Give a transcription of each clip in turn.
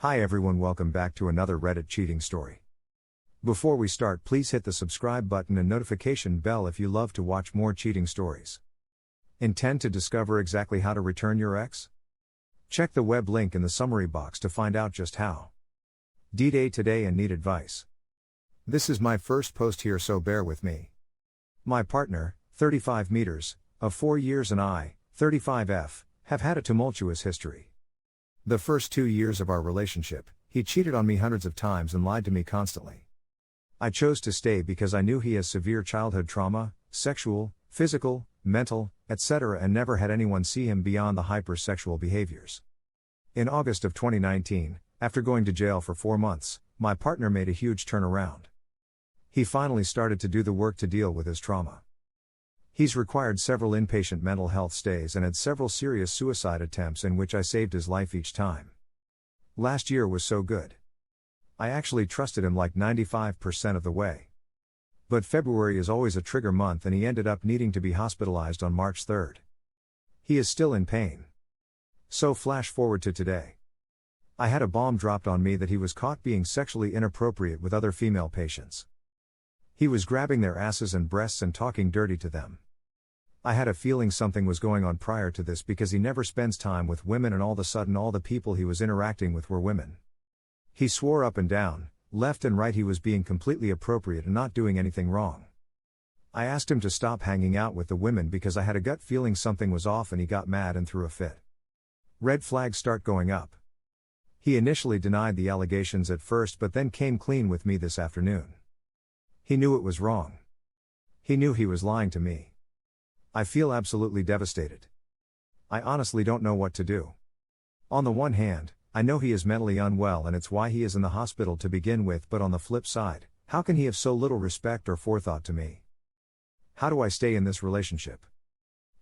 Hi everyone, welcome back to another Reddit cheating story. Before we start, please hit the subscribe button and notification bell if you love to watch more cheating stories. Intend to discover exactly how to return your ex? Check the web link in the summary box to find out just how. D-Day today and need advice. This is my first post here, so bear with me. My partner, 35 meters, of 4 years, and I, 35F, have had a tumultuous history. The first 2 years of our relationship, he cheated on me hundreds of times and lied to me constantly. I chose to stay because I knew he has severe childhood trauma, sexual, physical, mental, etc., and never had anyone see him beyond the hypersexual behaviors. In August of 2019, after going to jail for 4 months, my partner made a huge turnaround. He finally started to do the work to deal with his trauma. He's required several inpatient mental health stays and had several serious suicide attempts in which I saved his life each time. Last year was so good. I actually trusted him like 95% of the way. But February is always a trigger month and he ended up needing to be hospitalized on March 3rd. He is still in pain. So flash forward to today. I had a bomb dropped on me that he was caught being sexually inappropriate with other female patients. He was grabbing their asses and breasts and talking dirty to them. I had a feeling something was going on prior to this because he never spends time with women and all of a sudden all the people he was interacting with were women. He swore up and down, left and right he was being completely appropriate and not doing anything wrong. I asked him to stop hanging out with the women because I had a gut feeling something was off and he got mad and threw a fit. Red flags start going up. He initially denied the allegations at first but then came clean with me this afternoon. He knew it was wrong. He knew he was lying to me. I feel absolutely devastated. I honestly don't know what to do. On the one hand, I know he is mentally unwell and it's why he is in the hospital to begin with, but on the flip side, how can he have so little respect or forethought to me? How do I stay in this relationship?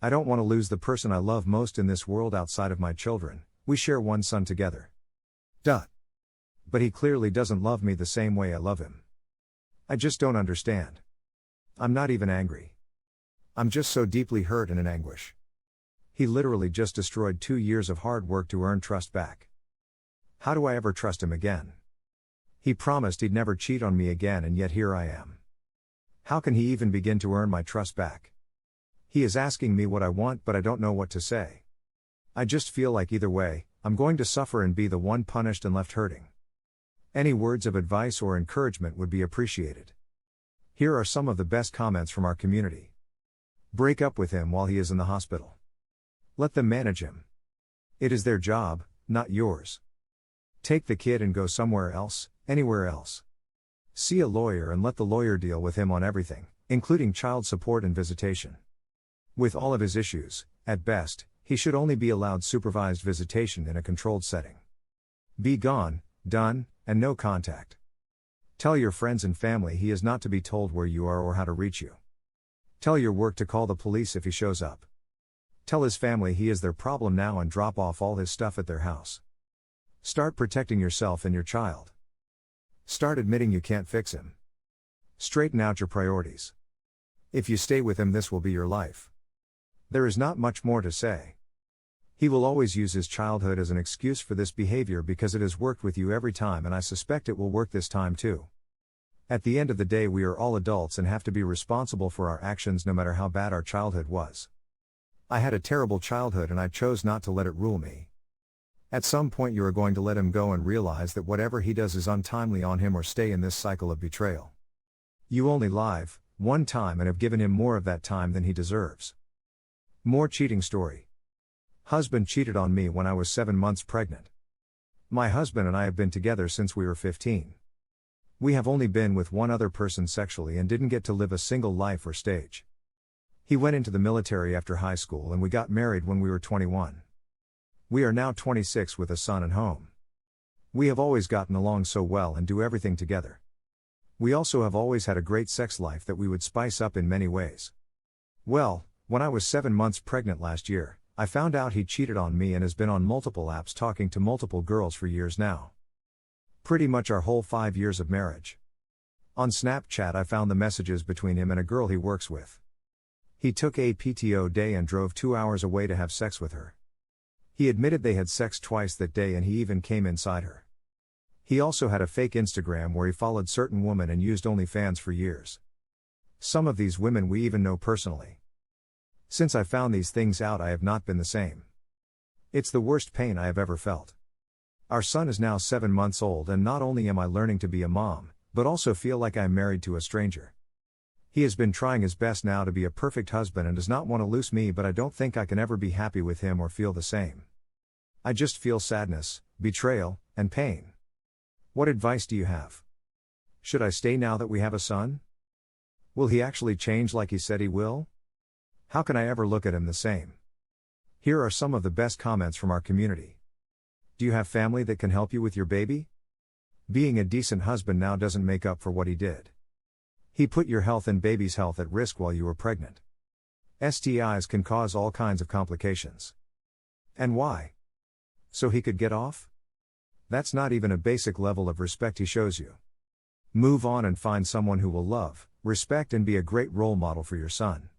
I don't want to lose the person I love most in this world outside of my children. We share one son together. But he clearly doesn't love me the same way I love him. I just don't understand. I'm not even angry. I'm just so deeply hurt and in anguish. He literally just destroyed 2 years of hard work to earn trust back. How do I ever trust him again? He promised he'd never cheat on me again and yet here I am. How can he even begin to earn my trust back? He is asking me what I want but I don't know what to say. I just feel like either way, I'm going to suffer and be the one punished and left hurting. Any words of advice or encouragement would be appreciated. Here are some of the best comments from our community. Break up with him while he is in the hospital. Let them manage him. It is their job, not yours. Take the kid and go somewhere else, anywhere else. See a lawyer and let the lawyer deal with him on everything, including child support and visitation. With all of his issues, at best, he should only be allowed supervised visitation in a controlled setting. Be gone, done, and no contact. Tell your friends and family he is not to be told where you are or how to reach you. Tell your work to call the police if he shows up. Tell his family he is their problem now and drop off all his stuff at their house. Start protecting yourself and your child. Start admitting you can't fix him. Straighten out your priorities. If you stay with him, this will be your life. There is not much more to say. He will always use his childhood as an excuse for this behavior because it has worked with you every time and I suspect it will work this time too. At the end of the day, we are all adults and have to be responsible for our actions no matter how bad our childhood was. I had a terrible childhood and I chose not to let it rule me. At some point you are going to let him go and realize that whatever he does is untimely on him or stay in this cycle of betrayal. You only live one time and have given him more of that time than he deserves. More cheating story. Husband cheated on me when I was 7 months pregnant. My husband and I have been together since we were 15. We have only been with one other person sexually and didn't get to live a single life or stage. He went into the military after high school and we got married when we were 21. We are now 26 with a son and home. We have always gotten along so well and do everything together. We also have always had a great sex life that we would spice up in many ways. Well, when I was 7 months pregnant last year, I found out he cheated on me and has been on multiple apps talking to multiple girls for years now. Pretty much our whole 5 years of marriage. On Snapchat I found the messages between him and a girl he works with. He took a PTO day and drove 2 hours away to have sex with her. He admitted they had sex twice that day and he even came inside her. He also had a fake Instagram where he followed certain women and used OnlyFans for years. Some of these women we even know personally. Since I found these things out, I have not been the same. It's the worst pain I have ever felt. Our son is now 7 months old, and not only am I learning to be a mom, but also feel like I am married to a stranger. He has been trying his best now to be a perfect husband and does not want to lose me, but I don't think I can ever be happy with him or feel the same. I just feel sadness, betrayal, and pain. What advice do you have? Should I stay now that we have a son? Will he actually change like he said he will? How can I ever look at him the same? Here are some of the best comments from our community. Do you have family that can help you with your baby? Being a decent husband now doesn't make up for what he did. He put your health and baby's health at risk while you were pregnant. STIs can cause all kinds of complications. And why? So he could get off? That's not even a basic level of respect he shows you. Move on and find someone who will love, respect, and be a great role model for your son.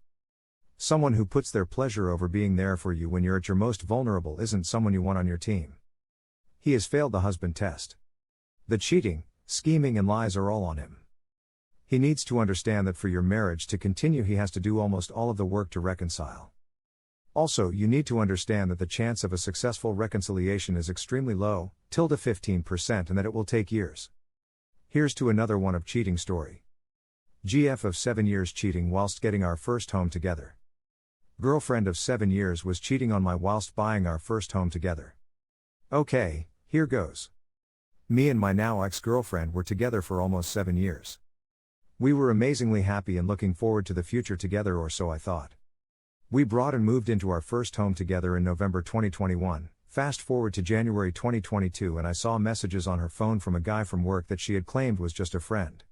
Someone who puts their pleasure over being there for you when you're at your most vulnerable isn't someone you want on your team. He has failed the husband test. The cheating, scheming, and lies are all on him. He needs to understand that for your marriage to continue, he has to do almost all of the work to reconcile. Also, you need to understand that the chance of a successful reconciliation is extremely low, 15%, and that it will take years. Here's to another one of cheating story. GF of 7 years cheating whilst getting our first home together. Girlfriend of 7 years was cheating on my whilst buying our first home together. Okay, here goes. Me and my now ex-girlfriend were together for almost 7 years. We were amazingly happy and looking forward to the future together, or so I thought. We brought and moved into our first home together in November 2021. Fast forward to January 2022, and I saw messages on her phone from a guy from work that she had claimed was just a friend.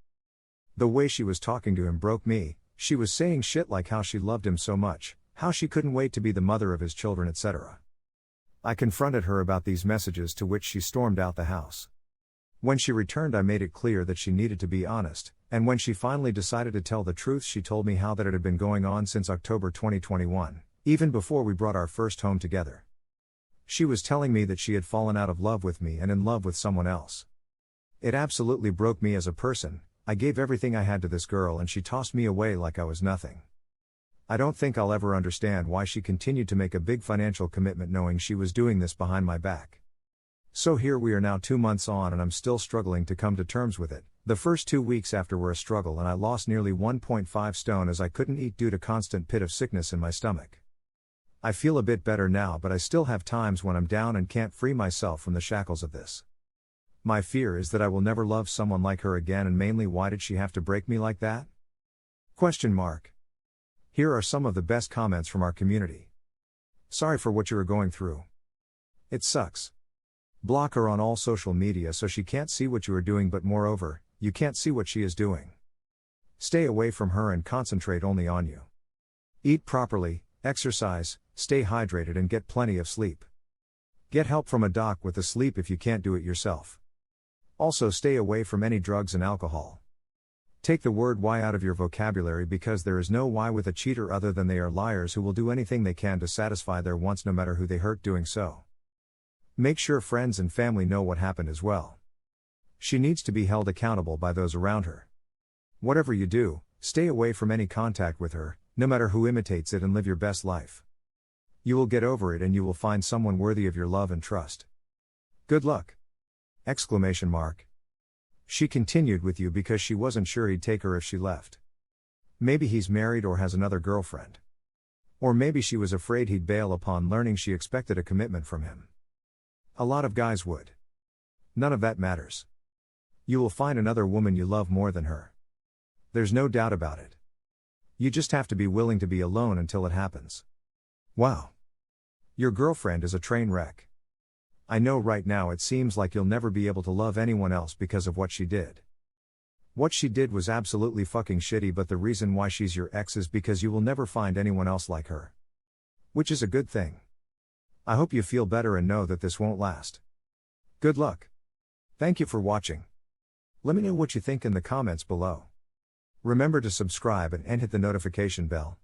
The way she was talking to him broke me. She was saying shit like how she loved him so much, how she couldn't wait to be the mother of his children, etc. I confronted her about these messages, to which she stormed out the house. When she returned, I made it clear that she needed to be honest, and when she finally decided to tell the truth, she told me how that it had been going on since October 2021, even before we brought our first home together. She was telling me that she had fallen out of love with me and in love with someone else. It absolutely broke me as a person. I gave everything I had to this girl and she tossed me away like I was nothing. I don't think I'll ever understand why she continued to make a big financial commitment knowing she was doing this behind my back. So here we are now 2 months on, and I'm still struggling to come to terms with it. The first 2 weeks after were a struggle, and I lost nearly 1.5 stone as I couldn't eat due to constant pit of sickness in my stomach. I feel a bit better now, but I still have times when I'm down and can't free myself from the shackles of this. My fear is that I will never love someone like her again, and mainly, why did she have to break me like that? Question mark. Here are some of the best comments from our community. Sorry for what you are going through. It sucks. Block her on all social media so she can't see what you are doing, but moreover, you can't see what she is doing. Stay away from her and concentrate only on you. Eat properly, exercise, stay hydrated, and get plenty of sleep. Get help from a doc with the sleep if you can't do it yourself. Also, stay away from any drugs and alcohol. Take the word why out of your vocabulary, because there is no why with a cheater other than they are liars who will do anything they can to satisfy their wants, no matter who they hurt doing so. Make sure friends and family know what happened as well. She needs to be held accountable by those around her. Whatever you do, stay away from any contact with her, no matter who imitates it, and live your best life. You will get over it and you will find someone worthy of your love and trust. Good luck! Exclamation mark. She continued with you because she wasn't sure he'd take her if she left. Maybe he's married or has another girlfriend. Or maybe she was afraid he'd bail upon learning she expected a commitment from him. A lot of guys would. None of that matters. You will find another woman you love more than her. There's no doubt about it. You just have to be willing to be alone until it happens. Wow. Your girlfriend is a train wreck. I know right now it seems like you'll never be able to love anyone else because of what she did. What she did was absolutely fucking shitty, but the reason why she's your ex is because you will never find anyone else like her. Which is a good thing. I hope you feel better and know that this won't last. Good luck. Thank you for watching. Let me know what you think in the comments below. Remember to subscribe and hit the notification bell.